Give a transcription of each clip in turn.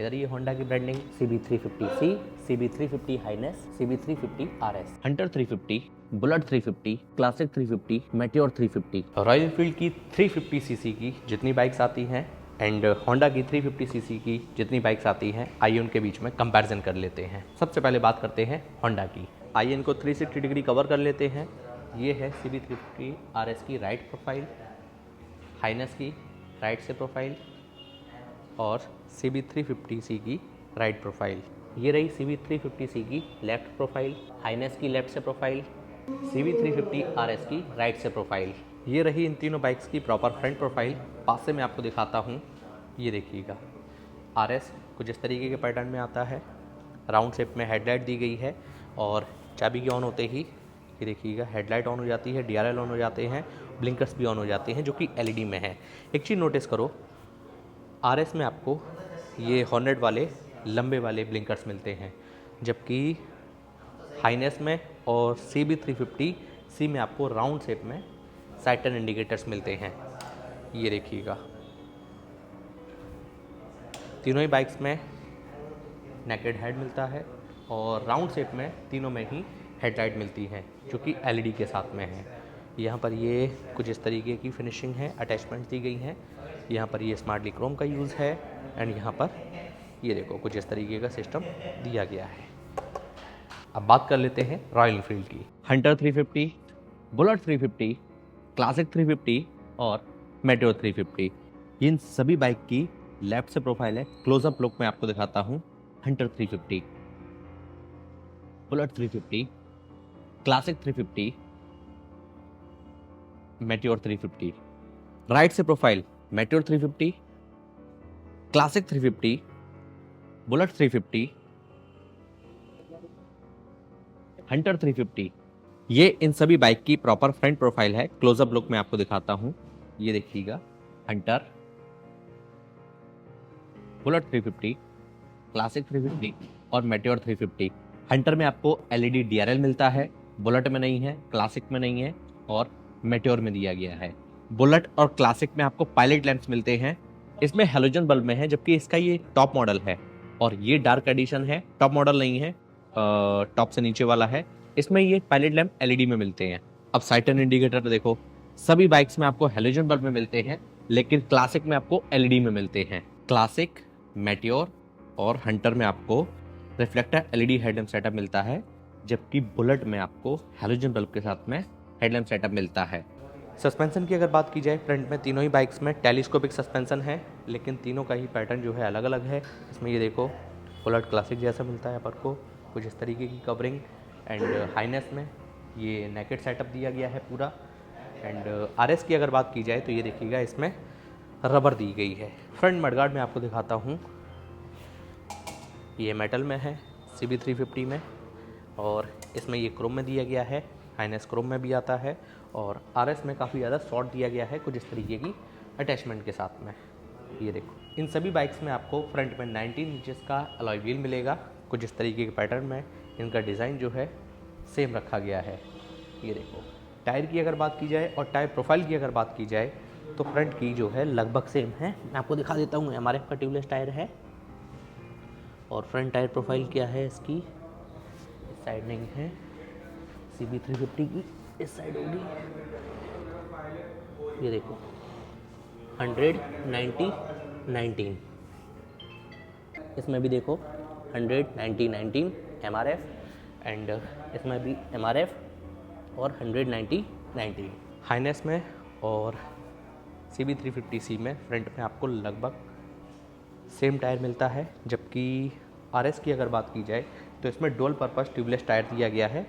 इधर ये होंडा की branding CB350C, CB350 Highness, CB350 RS, Hunter 350, Bullet 350, Classic 350, Meteor 350। Royal Enfield की 350cc की जितनी बाइक्स आती हैं एंड होंडा की 350cc की जितनी बाइक्स आती हैं, आइए उनके बीच में कंपैरिजन कर लेते हैं। सबसे पहले बात करते हैं होंडा की। आइए इनको 360 डिग्री कवर कर लेते हैं। ये है CB350 RS की राइट प्रोफाइल, हाइनेस की राइट से प्रोफाइल और CB350C की राइट प्रोफाइल। ये रही CB350C की लेफ्ट प्रोफाइल, हाइनेस की लेफ्ट से प्रोफाइल, CB350 RS की राइट से प्रोफाइल। ये रही इन तीनों बाइक्स की प्रॉपर फ्रंट प्रोफाइल। पास से मैं आपको दिखाता हूँ, ये देखिएगा। RS कुछ इस तरीके के पैटर्न में आता है, राउंड शेप में हेडलाइट दी गई है और चाबी के ऑन होते ही ये देखिएगा हेडलाइट ऑन हो जाती है, DRL ऑन हो जाते हैं, ब्लिंकर्स भी ऑन हो जाते हैं जो कि LED में है। एक चीज़ नोटिस करो, RS में आपको ये हॉर्नेट वाले लंबे वाले ब्लिंकर्स मिलते हैं, जबकि हाइनेस में और CB350C में आपको राउंड शेप में साइड टर्न इंडिकेटर्स मिलते हैं। ये देखिएगा, तीनों ही बाइक्स में नेकेड हेड मिलता है और राउंड शेप में तीनों में ही हेडलाइट मिलती है जो कि LED के साथ में है। यहाँ पर ये कुछ इस तरीके की फिनिशिंग है, अटैचमेंट दी गई हैं। यहाँ पर ये स्मार्टली क्रोम का यूज़ है एंड यहाँ पर ये देखो कुछ इस तरीके का सिस्टम दिया गया है। अब बात कर लेते हैं रॉयल एनफील्ड की। हंटर 350, बुलेट 350, क्लासिक 350 और मेटियोर 350। इन सभी बाइक की लेफ्ट से प्रोफाइल है। क्लोजअप लुक में आपको दिखाता हूँ। Hunter 350, Bullet 350, Classic 350, Meteor 350। Right से profile Meteor 350, Classic 350, Bullet 350, Hunter 350। ये इन सभी बाइक की प्रॉपर फ्रंट प्रोफाइल है। क्लोजअप लुक में आपको दिखाता हूं, ये देखिएगा। हंटर, बुलेट 350, क्लासिक 350 और मेटियोर 350। हंटर में आपको LED DRL मिलता है, बुलेट में नहीं है, क्लासिक में नहीं है और मेटियोर में दिया गया है। बुलेट और क्लासिक में आपको पायलट लैंप्स मिलते हैं, इसमें हेलोजन बल्ब में है, जबकि इसका ये टॉप मॉडल है और ये डार्क एडिशन है, टॉप मॉडल नहीं है, टॉप से नीचे वाला है। इसमें ये पायलट लैंप LED में मिलते हैं। अब साइड टर्न इंडिकेटर देखो, सभी बाइक्स में आपको हेलोजन बल्ब में मिलते हैं, लेकिन क्लासिक में आपको LED में मिलते हैं। क्लासिक, मेटियोर और हंटर में आपको रिफ्लेक्टर LED हेडलैम्प सेटअप मिलता है, जबकि बुलेट में आपको हैलोजन बल्ब के साथ में हेडलैम्प सेटअप मिलता है। सस्पेंशन की अगर बात की जाए, फ्रंट में तीनों ही बाइक्स में टेलीस्कोपिक सस्पेंशन है, लेकिन तीनों का ही पैटर्न जो है अलग अलग है। इसमें ये देखो बुलेट क्लासिक जैसा मिलता है अपन को, कुछ इस तरीके की कवरिंग एंड हाइनेस में ये नेकेड सेटअप दिया गया है पूरा। एंड RS की अगर बात की जाए तो ये देखिएगा इसमें रबर दी गई है। फ्रंट मडगार्ड में आपको दिखाता हूँ, ये मेटल में है CB350 में और इसमें ये क्रोम में दिया गया है, हाइनेस क्रोम में भी आता है और RS में काफ़ी ज़्यादा शॉर्ट दिया गया है कुछ इस तरीके की अटैचमेंट के साथ में। ये देखो, इन सभी बाइक्स में आपको फ्रंट में 19 इंचेस का अलॉय व्हील मिलेगा कुछ इस तरीके के पैटर्न में। इनका डिज़ाइन जो है सेम रखा गया है। ये देखो, टायर की अगर बात की जाए और टायर प्रोफाइल की अगर बात की जाए तो फ्रंट की जो है लगभग सेम है। मैं आपको दिखा देता हूँ, MRF का ट्यूबलेस टायर है और फ्रंट टायर प्रोफाइल क्या है इसकी, इस साइड नहीं है, CB350 की इस साइड होगी। ये देखो 100, 90, 19। इसमें भी देखो 100, 90, 19 MRF एंड इसमें भी MRF और 100, 90, 19। हाइनेस में और CB350C में फ्रंट में आपको लगभग सेम टायर मिलता है, जबकि RS की अगर बात की जाए तो इसमें डुअल पर्पस ट्यूबलेस टायर दिया गया है,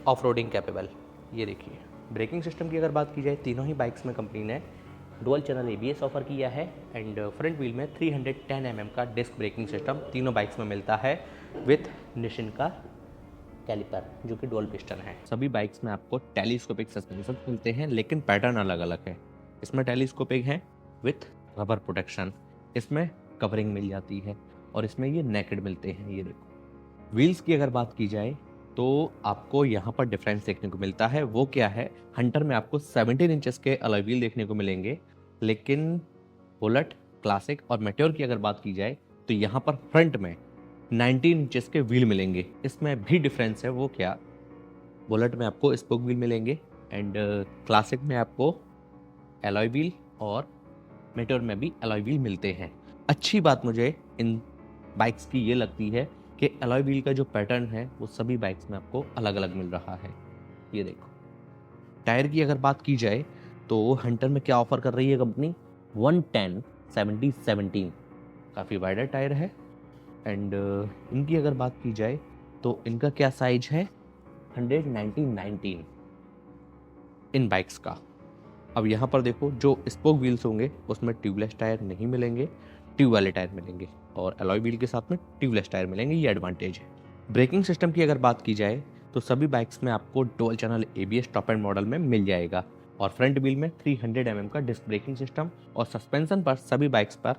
ऑफ रोडिंग कैपेबल। ये देखिए, ब्रेकिंग सिस्टम की अगर बात की जाए, तीनों ही बाइक्स में कंपनी ने डुअल चैनल ABS ऑफर किया है एंड फ्रंट व्हील में 310 mm का डिस्क ब्रेकिंग सिस्टम तीनों बाइक्स में मिलता है विथ निशिन का कैलिपर जो कि डुअल पिस्टन है। सभी बाइक्स में आपको टेलीस्कोपिक सस्पेंशन मिलते हैं, लेकिन पैटर्न अलग अलग है। इसमें टेलीस्कोपिक है विथ रबर प्रोटेक्शन, इसमें कवरिंग मिल जाती है और इसमें ये नेकेड मिलते हैं। ये देखो, व्हील्स की अगर बात की जाए तो आपको यहाँ पर डिफरेंस देखने को मिलता है। वो क्या है, हंटर में आपको 17 इंचेस के अलॉय व्हील देखने को मिलेंगे, लेकिन बुलेट, क्लासिक और मेटियोर की अगर बात की जाए तो तो यहाँ पर फ्रंट में 19 इंचेस के व्हील मिलेंगे। इसमें भी डिफरेंस है, वो क्या, बुलेट में आपको स्पोक व्हील मिलेंगे एंड क्लासिक में आपको एलॉय व्हील और मेटेओर में भी एलॉय व्हील मिलते हैं। अच्छी बात मुझे इन बाइक्स की ये लगती है कि एलॉय व्हील का जो पैटर्न है वो सभी बाइक्स में आपको अलग अलग मिल रहा है। ये देखो, टायर की अगर बात की जाए तो हंटर में क्या ऑफर कर रही है कंपनी, 110/70/17 काफ़ी वाइडर टायर है एंड इनकी अगर बात की जाए तो इनका क्या साइज है, 100/19 इन बाइक्स का। अब यहाँ पर देखो, जो स्पोक व्हील्स होंगे उसमें ट्यूबलेस टायर नहीं मिलेंगे, ट्यूब वाले टायर मिलेंगे और एलॉय व्हील के साथ में ट्यूबलेस टायर मिलेंगे, ये एडवांटेज है। ब्रेकिंग सिस्टम की अगर बात की जाए तो सभी बाइक्स में आपको dual channel ABS top and model में मिल जाएगा और फ्रंट व्हील में 300 mm का डिस्क ब्रेकिंग सिस्टम और सस्पेंशन पर सभी बाइक्स पर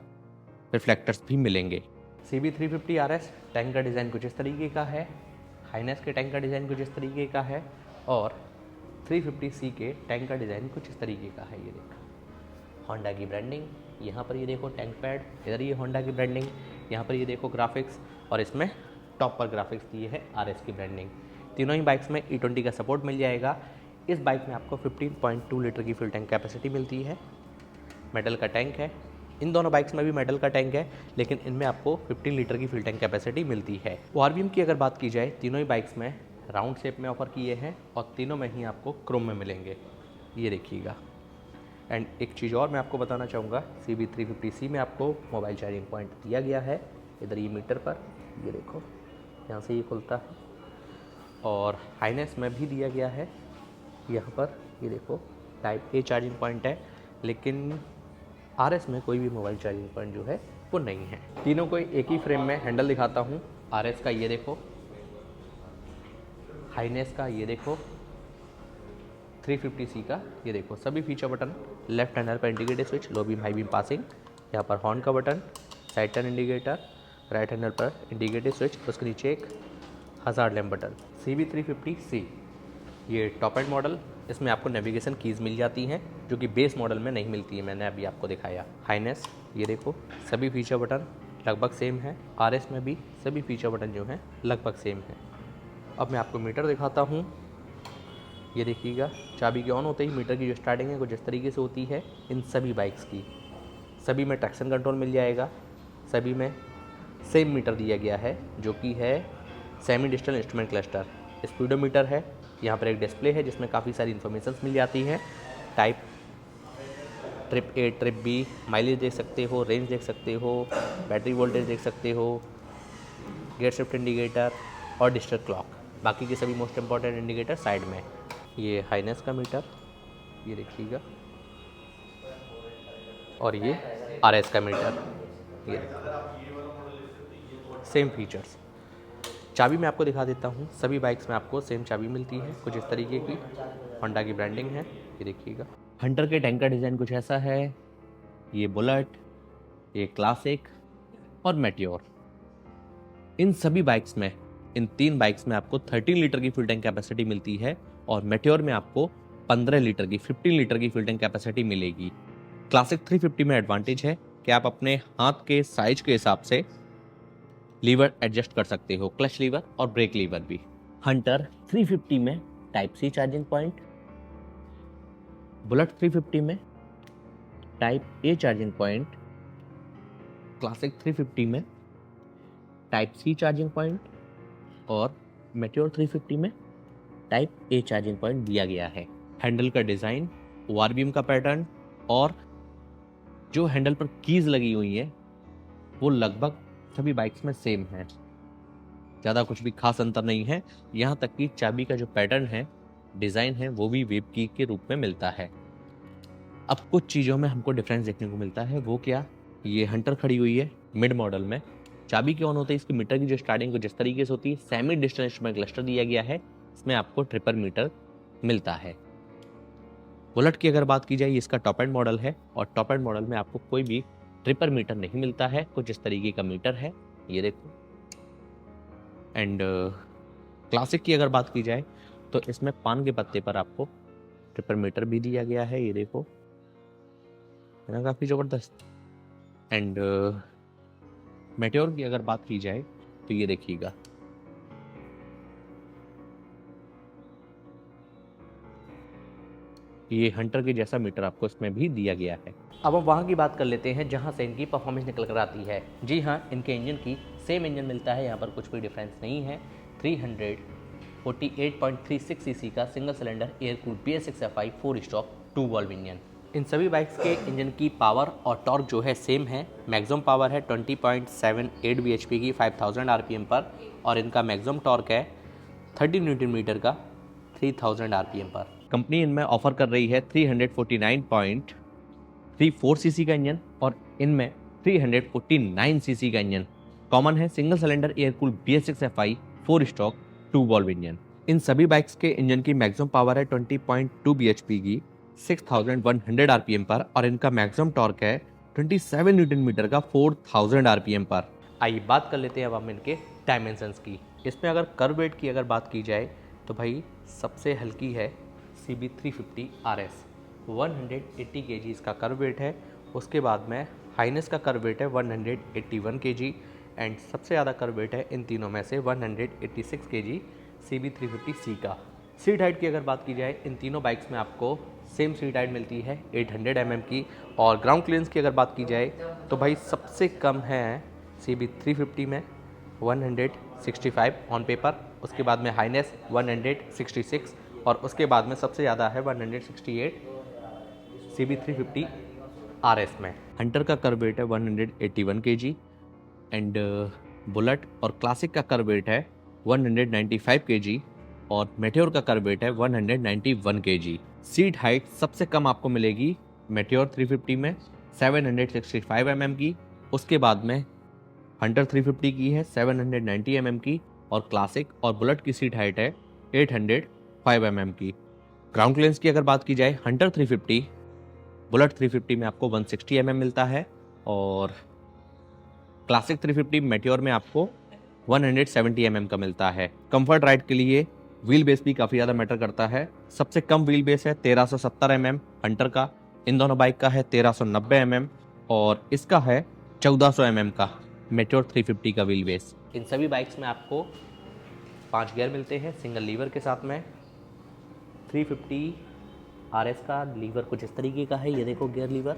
रिफ्लेक्टर्स भी मिलेंगे। CB350 RS टैंक का डिज़ाइन कुछ इस तरीके का है, हाइनेस के टैंक का डिज़ाइन कुछ इस तरीके का है और 350C के टैंक का डिज़ाइन कुछ इस तरीके का है। ये देखो होंडा की ब्रांडिंग, यहाँ पर ये देखो टैंक पैड, इधर ये होंडा की ब्रांडिंग, यहाँ पर ये देखो ग्राफिक्स और इसमें टॉप पर ग्राफिक्स दिए है RS की ब्रांडिंग। तीनों ही बाइक्स में E20 का सपोर्ट मिल जाएगा। इस बाइक में आपको 15.2 लीटर की फ्यूल टैंक कैपेसिटी मिलती है, मेटल का टैंक है। इन दोनों बाइक्स में भी मेटल का टैंक है, लेकिन इनमें आपको 15 लीटर की फ्यूल टैंक कैपेसिटी मिलती है। ORVM की अगर बात की जाए, तीनों ही बाइक्स में राउंड शेप में ऑफर किए हैं और तीनों में ही आपको क्रोम में मिलेंगे, ये देखिएगा। एंड एक चीज़ और मैं आपको बताना चाहूँगा, CB350C में आपको मोबाइल चार्जिंग पॉइंट दिया गया है, इधर ये मीटर पर, ये देखो यहाँ से ये खुलता है और हाइनेस में भी दिया गया है, यहाँ पर ये देखो टाइप A चार्जिंग पॉइंट है, लेकिन RS में कोई भी मोबाइल चार्जिंग पॉइंट जो है वो नहीं है। तीनों को एक ही फ्रेम में हैंडल दिखाता हूँ। RS का ये देखो, हाइनेस का ये देखो, 350C का ये देखो, सभी फीचर बटन, लेफ्ट हैंडल पर इंडिकेटर स्विच, लो बीम हाई बीम पासिंग, यहाँ पर हॉर्न का button, side turn indicator, right handle पर इंडिकेटर स्विच, उसके नीचे एक हज़ार्ड लैम्प बटन। CB350C ये टॉप एंड मॉडल, इसमें आपको नेविगेशन कीज़ मिल जाती हैं जो कि बेस मॉडल में नहीं मिलती है, मैंने अभी आपको दिखाया। हाइनेस ये देखो, सभी फीचर बटन लगभग सेम है। RS में भी सभी फीचर बटन जो हैं लगभग सेम है। अब मैं आपको मीटर दिखाता हूँ, ये देखिएगा, चाबी के ऑन होते ही मीटर की जो स्टार्टिंग है कुछ इस तरीके से होती है इन सभी बाइक्स की। सभी में ट्रैक्शन कंट्रोल मिल जाएगा, सभी में सेम मीटर दिया गया है जो कि है semi digital instrument cluster. Speedometer है, यहाँ पर एक डिस्प्ले है जिसमें काफ़ी सारी इन्फॉर्मेशन मिल जाती हैं, type, trip A trip B, mileage देख सकते हो, रेंज देख सकते हो, बैटरी वोल्टेज देख सकते हो, गियर शिफ्ट इंडिकेटर और डिजिटल क्लॉक। बाकी के सभी मोस्ट इंपॉर्टेंट इंडिकेटर साइड में। ये हाइनेस का मीटर, ये देखिएगा, और ये RS का मीटर, ये सेम फीचर्स। चाबी मैं आपको दिखा देता हूँ, सभी बाइक्स में आपको सेम चाबी मिलती है कुछ इस तरीके की, होंडा की ब्रांडिंग है, ये देखिएगा। हंटर के टैंक का डिज़ाइन कुछ ऐसा है, ये बुलेट, ये क्लासिक और मेटियोर। इन सभी बाइक्स में, इन तीन बाइक्स में आपको 13 लीटर की फ्यूल टैंक कैपेसिटी मिलती है और मेटियोर में आपको 15 लीटर की 15 लीटर की फ्यूल टैंक कैपेसिटी मिलेगी। क्लासिक 350 में एडवांटेज है कि आप अपने हाथ के साइज के हिसाब से लीवर एडजस्ट कर सकते हो, क्लच लीवर और ब्रेक लीवर भी। हंटर 350 में type C charging point, bullet 350 में type A charging point, classic 350 में टाइप C चार्जिंग पॉइंट और मेटियोर 350 में टाइप A चार्जिंग पॉइंट दिया गया है। हैंडल का डिज़ाइन, ORVM का पैटर्न और जो हैंडल पर कीज लगी हुई है वो लगभग सभी बाइक्स में सेम है, ज़्यादा कुछ भी खास अंतर नहीं है। यहाँ तक कि चाबी का जो पैटर्न है, डिज़ाइन है, वो भी वेब की के रूप में मिलता है। अब कुछ चीज़ों में हमको डिफरेंस देखने को मिलता है, वो क्या, ये हंटर खड़ी हुई है मिड मॉडल में, चाबी के ऑन होते ही इसकी मीटर की जो स्टार्टिंग को जिस तरीके से होती है, सेमी डिजिटल इंस्ट्रूमेंट क्लस्टर दिया गया है, इसमें आपको ट्रिपर मीटर मिलता है। बुलेट की अगर बात की जाए, इसका टॉप एंड मॉडल है और टॉप एंड मॉडल में आपको कोई भी ट्रिपर मीटर नहीं मिलता है, कुछ इस तरीके का मीटर है, ये देखो। एंड क्लासिक की अगर बात की जाए तो इसमें पान के पत्ते पर आपको ट्रिपर मीटर भी दिया गया है, ये देखो, है ना, काफ़ी ज़बरदस्त। एंड मेटेओर की अगर बात की जाए तो ये देखिएगा, ये हंटर के जैसा मीटर आपको इसमें भी दिया गया है। अब हम वहाँ की बात कर लेते हैं जहाँ से इनकी परफॉर्मेंस निकल कर आती है। जी हाँ, इनके इंजन की सेम इंजन मिलता है, यहाँ पर कुछ भी डिफरेंस नहीं है। 348.36 सीसी का single cylinder air cooled BS6FI 4 stroke 2 valve engine. इन सभी बाइक्स के इंजन की पावर और टॉर्क जो है सेम है। मैक्सिमम पावर है 20.78 bhp की 5000 rpm पर, और इनका मैक्सिमम टॉर्क है 30 न्यूटन मीटर का 3000 rpm पर। कंपनी इनमें ऑफर कर रही है 349.34 सीसी का इंजन, और इनमें 349 सीसी का इंजन कॉमन है। Single cylinder air cooled BS6FI 4 stroke 2 valve engine. इन सभी बाइक्स के इंजन की मैक्सिमम पावर है 20.2 bhp की 6100 rpm पर, और इनका मैक्सिमम टॉर्क है 27 न्यूटन मीटर का 4000 rpm पर। आइए बात कर लेते हैं अब हम इनके डायमेंशंस की। इसमें अगर कर्व वेट की अगर बात की जाए तो भाई सबसे हल्की है CB350 RS, 180 kg इसका कर्व वेट है। उसके बाद में हाइनेस का कर्व वेट है 181 kg, एंड सबसे ज़्यादा कर्व वेट है इन तीनों में से 186 kg CB350C का। सीट हाइट की अगर बात की जाए इन तीनों बाइक्स में आपको सेम सीट हाइट मिलती है 800 mm की। और ग्राउंड क्लियरेंस की अगर बात की जाए तो भाई सबसे कम है CB350 में 165 ऑन पेपर, उसके बाद में हाइनेस 166, और उसके बाद में सबसे ज़्यादा है 168 CB350 RS में। हंटर का कर्व वेट है 181 kg, एंड बुलेट और क्लासिक का कर्व वेट है 195 kg, और मेटेओर का कर्व वेट है 191 kg। सीट हाइट सबसे कम आपको मिलेगी मेटेओर 350 में 765 mm की, उसके बाद में हंटर 350 की है 790 mm की, और क्लासिक और बुलेट की सीट हाइट है 805 mm की। ग्राउंड क्लियरेंस की अगर बात की जाए हंटर 350 बुलेट 350 में आपको 160 mm मिलता है, और क्लासिक 350 मेटेओर में आपको 170 mm का मिलता है। कंफर्ट राइड के लिए व्हील बेस भी काफ़ी ज़्यादा मैटर करता है। सबसे कम व्हील बेस है 1370 mm हंटर का, इन दोनों बाइक का है 1390 mm, और इसका है 1400 mm का मेटेओर 350 का व्हील बेस। इन सभी बाइक्स में आपको 5 गियर मिलते हैं सिंगल लीवर के साथ में। 350 RS का लीवर कुछ इस तरीके का है, ये देखो गियर लीवर।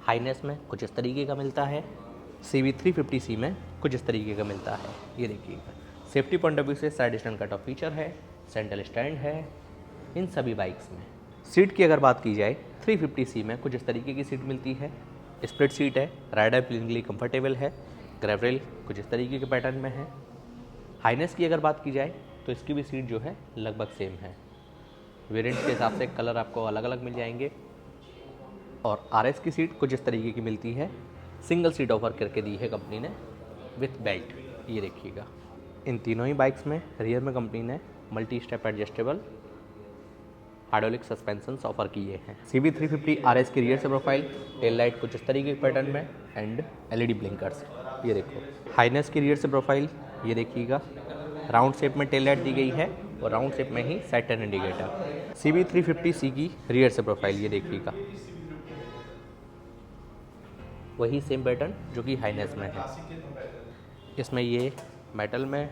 हाइनेस में कुछ इस तरीके का मिलता है, CB350C में कुछ इस तरीके का मिलता है, ये देखिएगा। सेफ्टी पॉइंट ऑफ व्यू से side stand cut off feature है, सेंट्रल स्टैंड है इन सभी बाइक्स में। सीट की अगर बात की जाए 350C में कुछ इस तरीके की सीट मिलती है, स्प्लिट सीट है, राइडर प्लेन के लिए कंफर्टेबल है। ग्रैब रेल कुछ इस तरीके के पैटर्न में है। हाइनेस की अगर बात की जाए तो इसकी भी सीट जो है लगभग सेम है। वेरिएंट्स के हिसाब से कलर आपको अलग अलग मिल जाएंगे, और RS की सीट कुछ इस तरीके की मिलती है। सिंगल सीट ऑफर करके दी है कंपनी ने विथ बेल्ट, ये देखिएगा। इन तीनों ही बाइक्स में रियर में कंपनी ने multi step adjustable hydraulic suspensions offer किए हैं। CB350 RS की रियर से प्रोफाइल, टेल लाइट कुछ इस तरीके के पैटर्न में, एंड LED ब्लिंकर्स, ये देखो। हाइनेस की रियर से प्रोफाइल, ये देखिएगा, राउंड शेप में टेल लाइट दी गई है, और राउंड शेप में ही साइड टर्न इंडिकेटर। CB350C की रियर से प्रोफाइल, ये देखिएगा, वही सेम पैटर्न जो कि हाइनेस में है। इसमें ये मेटल में,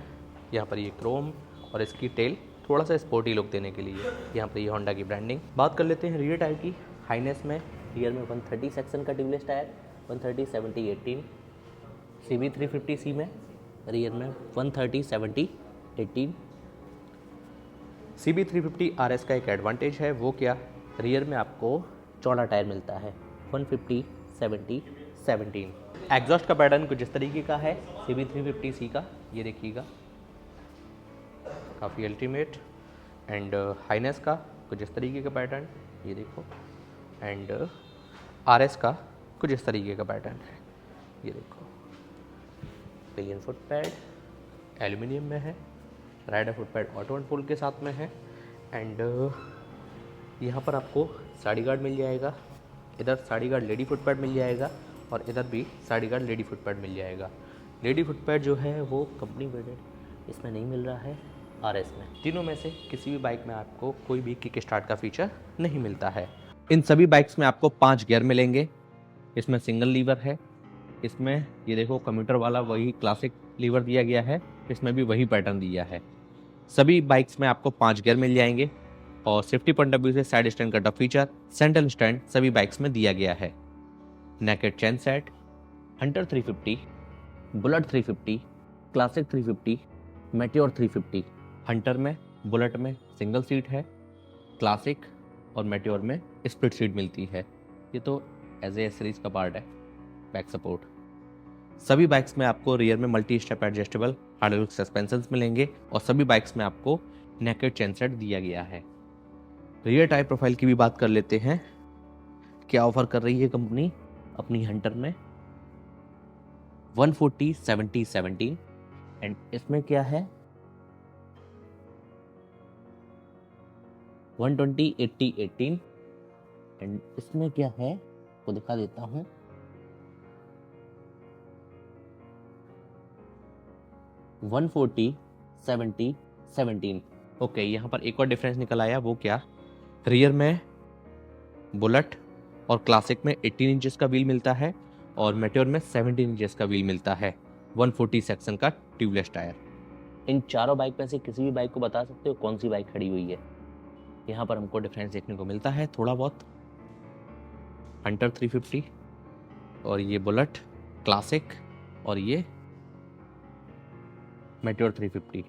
यहाँ पर ये क्रोम, और इसकी टेल थोड़ा सा स्पोर्टी लुक देने के लिए यहाँ पर ये होंडा की ब्रांडिंग। बात कर लेते हैं रियर टायर की। हाइनेस में रियर में 130 सेक्शन का ट्यूबलेस टायर, 130 70 18। CB350C में रियर में 130 70 18। CB350 RS का एक एडवांटेज है, वो क्या, रियर में आपको चौड़ा टायर मिलता है 150 70 17। एग्जॉस्ट का पैटर्न कुछ इस तरीके का है CB350C का, ये देखिएगा, काफ़ी अल्टीमेट। एंड हाइनेस का कुछ इस तरीके का पैटर्न, ये देखो, एंड RS का कुछ इस तरीके का पैटर्न है, ये देखो। पिलियन फुट पैड एल्यूमिनियम में है, rider foot pad auto and pull के साथ में है, एंड यहाँ पर आपको साड़ी गार्ड मिल जाएगा। इधर sari guard lady foot pad मिल जाएगा, और इधर भी sari guard lady foot pad मिल जाएगा। लेडी फुट पैड जो है वो कंपनी वेडेड इसमें नहीं मिल रहा है RS में। तीनों में से किसी भी बाइक में आपको कोई भी किक स्टार्ट का फीचर नहीं मिलता है। इन सभी बाइक्स में आपको 5 गियर मिलेंगे। इसमें सिंगल लीवर है, इसमें ये देखो कम्यूटर वाला वही क्लासिक लीवर दिया गया है, इसमें भी वही पैटर्न दिया है। सभी बाइक्स में आपको 5 गियर मिल जाएंगे और सेफ्टी पॉइंट ऑफ व्यू से side stand cut off feature, central stand सभी बाइक्स में दिया गया है। Naked chain set, Hunter 350, Bullet 350, Classic 350, Meteor 350। Hunter में, बुलेट में सिंगल सीट है, क्लासिक और मेटियोर में स्प्लिट सीट मिलती है। ये तो एज ए सीरीज का पार्ट है। बैक सपोर्ट, सभी बाइक्स में आपको रियर में multi step adjustable hydraulic suspensions मिलेंगे और सभी बाइक्स में आपको नेकेड चेन सेट दिया गया है। रियर टायर प्रोफाइल की भी बात कर लेते हैं। क्या ऑफर कर रही है कंपनी अपनी हंटर में? 140 70 17 एंड इसमें क्या है 120 80 18 एंड इसमें क्या है वो दिखा देता हूं। 140 70 17। ओके, यहाँ पर एक और डिफरेंस निकल आया। वो क्या? रियर में बुलेट और क्लासिक में 18 इंचेस का व्हील मिलता है और मेटियोर में 17 इंचेस का व्हील मिलता है। 140 सेक्शन का ट्यूबलेस टायर। इन चारों बाइक में से किसी भी बाइक को बता सकते हो कौन सी बाइक खड़ी हुई है? यहाँ पर हमको डिफरेंस देखने को मिलता है थोड़ा बहुत। हंटर 350 और ये बुलेट क्लासिक और ये मेटियोर 350।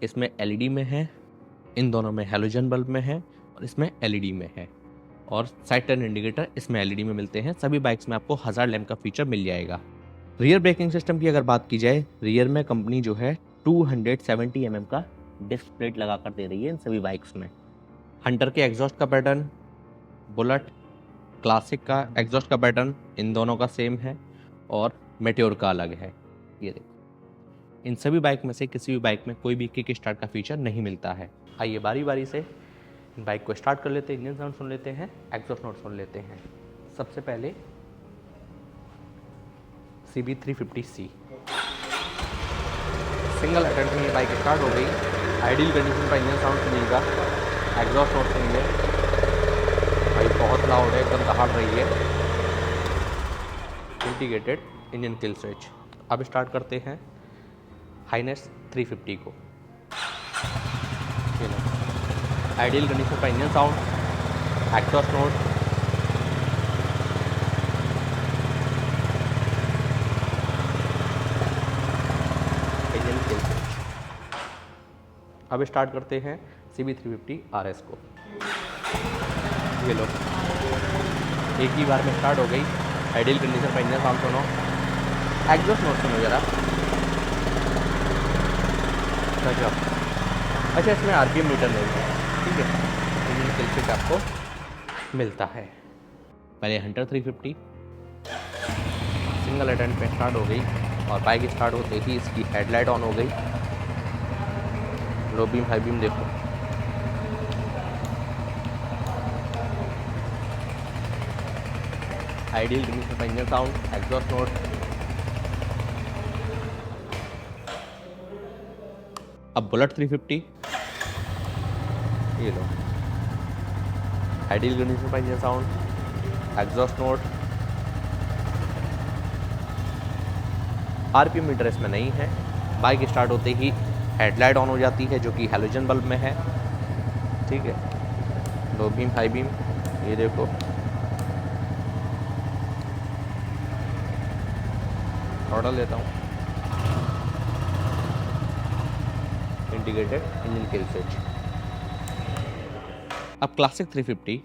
इसमें एलईडी में है, इन दोनों में हैलोजन बल्ब में है और इसमें एलईडी में है और साइड टर्न इंडिकेटर इसमें एलईडी में मिलते हैं। सभी बाइक्स में आपको हजार्ड लैम्प का फीचर मिल जाएगा। रियर ब्रेकिंग सिस्टम की अगर बात की जाए, रियर में कंपनी जो है 270 mm का डिस्क प्लेट लगा कर दे रही है इन सभी बाइक्स में। हंटर के एग्जॉस्ट का पैटर्न, बुलेट क्लासिक का एग्जॉस्ट का पैटर्न इन दोनों का सेम है और मेटियोर का अलग है। ये देखो, इन सभी बाइक में से किसी भी बाइक में कोई भी किक स्टार्ट का फीचर नहीं मिलता है। आइए बारी बारी से बाइक को स्टार्ट कर लेते हैं, इंजन साउंड सुन लेते हैं, एग्जॉस्ट नोट सुन लेते हैं। सबसे पहले CB350C सिंगल अटेम्प्ट में ये बाइक स्टार्ट हो गई। आइडियल कंडीशन का इंजन साउंड सुनिएगा, एग्जॉस्ट नोट सुनिए, भाई बहुत लाउड है, एकदम दहाड़ रही है। Integrated engine kill switch. अब स्टार्ट करते हैं हाइनेस 350 को। आइडियल कंडीशन का engine sound, exhaust note, engine kill switch. अब स्टार्ट करते हैं CB350 RS को। ये लो, एक ही बार में स्टार्ट हो गई। आइडियल कंडीशन का इंजन साउंड सुनो, एग्जॉस्ट नोट सुनो जरा। अच्छा, इसमें RPM मीटर नहीं है, ठीक है। इंजन किल स्विच आपको मिलता है। पहले हंटर 350 सिंगल अटेम्प्ट पे स्टार्ट हो गई और बाइक स्टार्ट होते ही इसकी हेडलाइट ऑन हो गई। लो बीम हाई बीम देखो, आइडियल कंडीशन का इंजन साउंड, एग्जॉस्ट नोट। अब बुलेट 350, ये लो, आइडियल कंडीशन का engine sound, exhaust note. RPM meter इसमें नहीं है। बाइक स्टार्ट होते ही हेडलाइट ऑन हो जाती है जो कि हैलोजन बल्ब में है, ठीक है। लो बीम हाई बीम, ये देखो, ऑर्डर लेता हूँ। Integrated engine kill switch. अब क्लासिक 350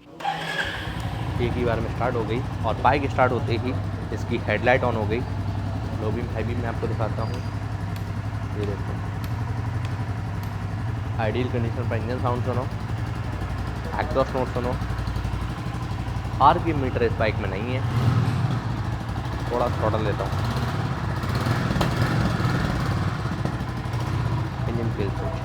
एक ही बार में स्टार्ट हो गई और बाइक स्टार्ट होते ही इसकी हेडलाइट ऑन हो गई। लो बीम हाई बीम मैं आपको दिखाता हूँ, ये देखो। आइडियल कंडीशन पर इंजन साउंड सुनो, एग्जॉस्ट नोट सुनो। RPM मीटर इस बाइक में नहीं है, थोड़ा थ्रॉटल लेता हूँ। Engine kill switch.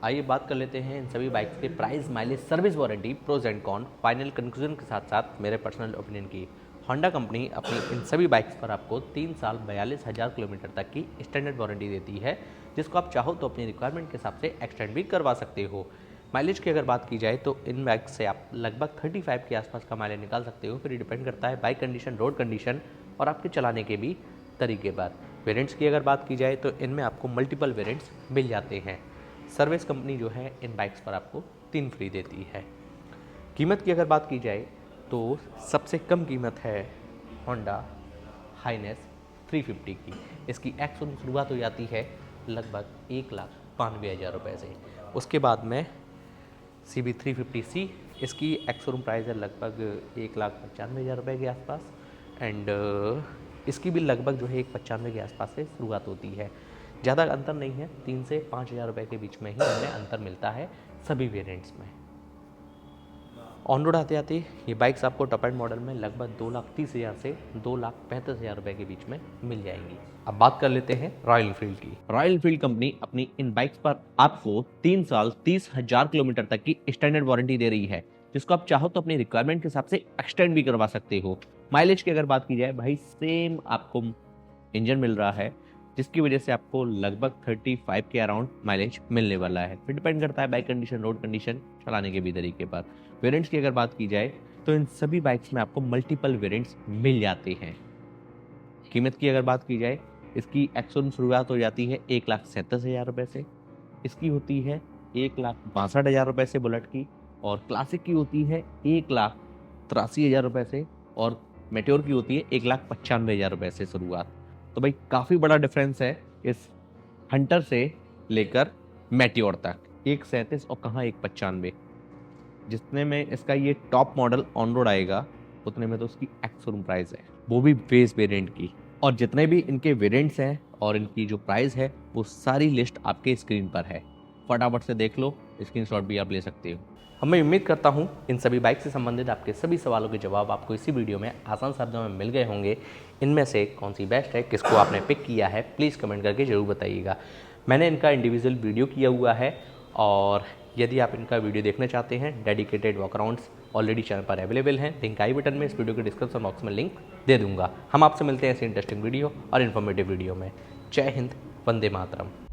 आइए बात कर लेते हैं इन सभी बाइक्स के price, mileage, service warranty, pros and con, final conclusion के साथ साथ मेरे पर्सनल ओपिनियन की। होंडा कंपनी अपनी इन सभी बाइक्स पर आपको 3 साल 42,000 किलोमीटर तक की स्टैंडर्ड वारंटी देती है, जिसको आप चाहो तो अपनी रिक्वायरमेंट के हिसाब से एक्सटेंड भी करवा सकते हो। माइलेज की अगर बात की जाए तो इन बाइक से आप लगभग 35 के आसपास का माइलेज निकाल सकते हो। फिर ये डिपेंड करता है बाइक कंडीशन, रोड कंडीशन और आपके चलाने के भी तरीके पर। वेरिएंट्स की अगर बात की जाए तो इनमें आपको मल्टीपल वेरिएंट्स मिल जाते हैं। सर्विस कंपनी जो है इन बाइक्स पर आपको 3 फ्री देती है। कीमत की अगर बात की जाए तो सबसे कम कीमत है होंडा हाइनेस 350 की। इसकी एक्स शोरूम शुरुआत हो जाती है लगभग 1,92,000 रुपये से। उसके बाद में CB 350C, इसकी एक्स शोरूम प्राइस है लगभग 1,95,000 रुपये के आसपास एंड इसकी भी लगभग जो है 1,95 के आसपास से शुरुआत होती है। ज़्यादा अंतर नहीं है, 3 से 5,000 रुपये के बीच में ही इनमें अंतर मिलता है सभी वेरिएंट्स में। ऑन रोड आते आते ये बाइक्स आपको टॉप एंड मॉडल में लगभग 2,30,000 से 2,35,000 रुपये के बीच में मिल जाएंगी। अब बात कर लेते हैं रॉयल एनफील्ड की। रॉयल एनफील्ड कंपनी अपनी इन बाइक्स पर आपको 3 साल 30,000 किलोमीटर तक की स्टैंडर्ड वारंटी दे रही है, जिसको आप चाहो तो अपनी रिक्वायरमेंट के हिसाब से एक्सटेंड भी करवा सकते हो। माइलेज की अगर बात की जाए भाई, सेम आपको इंजन मिल रहा है, जिसकी वजह से आपको लगभग 35 के अराउंड माइलेज मिलने वाला है। फिर डिपेंड करता है बाइक कंडीशन, रोड कंडीशन, चलाने के भी तरीके पर। वेरिएंट्स की अगर बात की जाए तो इन सभी बाइक्स में आपको मल्टीपल वेरिएंट्स मिल जाते हैं। कीमत की अगर बात की जाए, इसकी एक्स शोरूम शुरुआत हो जाती है 1,37,000 रुपये से। इसकी होती है 1,62,000 रुपये से बुलेट की, और क्लासिक की होती है 1,83,000 रुपये से, और मेट्योर की होती है 1,95,000 रुपये से शुरुआत। तो भाई काफ़ी बड़ा डिफरेंस है इस हंटर से लेकर मेट्योर तक, 1,37 और कहाँ 1,95। जितने में इसका ये टॉप मॉडल ऑन रोड आएगा उतने में तो उसकी एक्स शोरूम प्राइस है, वो भी बेस वेरिएंट की। और जितने भी इनके वेरिएंट्स हैं और इनकी जो प्राइस है वो सारी लिस्ट आपके स्क्रीन पर है, फटाफट से देख लो, स्क्रीनशॉट भी आप ले सकते हो। अब मैं उम्मीद करता हूँ इन सभी बाइक से संबंधित आपके सभी सवालों के जवाब आपको इसी वीडियो में आसान शब्दों में मिल गए होंगे। इनमें से कौन सी बेस्ट है, किसको आपने पिक किया है, प्लीज़ कमेंट करके ज़रूर बताइएगा। मैंने इनका इंडिविजुअल वीडियो किया हुआ है, और यदि आप इनका वीडियो देखना चाहते हैं, dedicated walk arounds already channel पर अवेलेबल हैं। लिंक आई बटन में, इस वीडियो के डिस्क्रिप्शन बॉक्स में लिंक दे दूंगा। हम आपसे मिलते हैं ऐसे इंटरेस्टिंग वीडियो और इन्फॉर्मेटिव वीडियो में। जय हिंद, वंदे मातरम।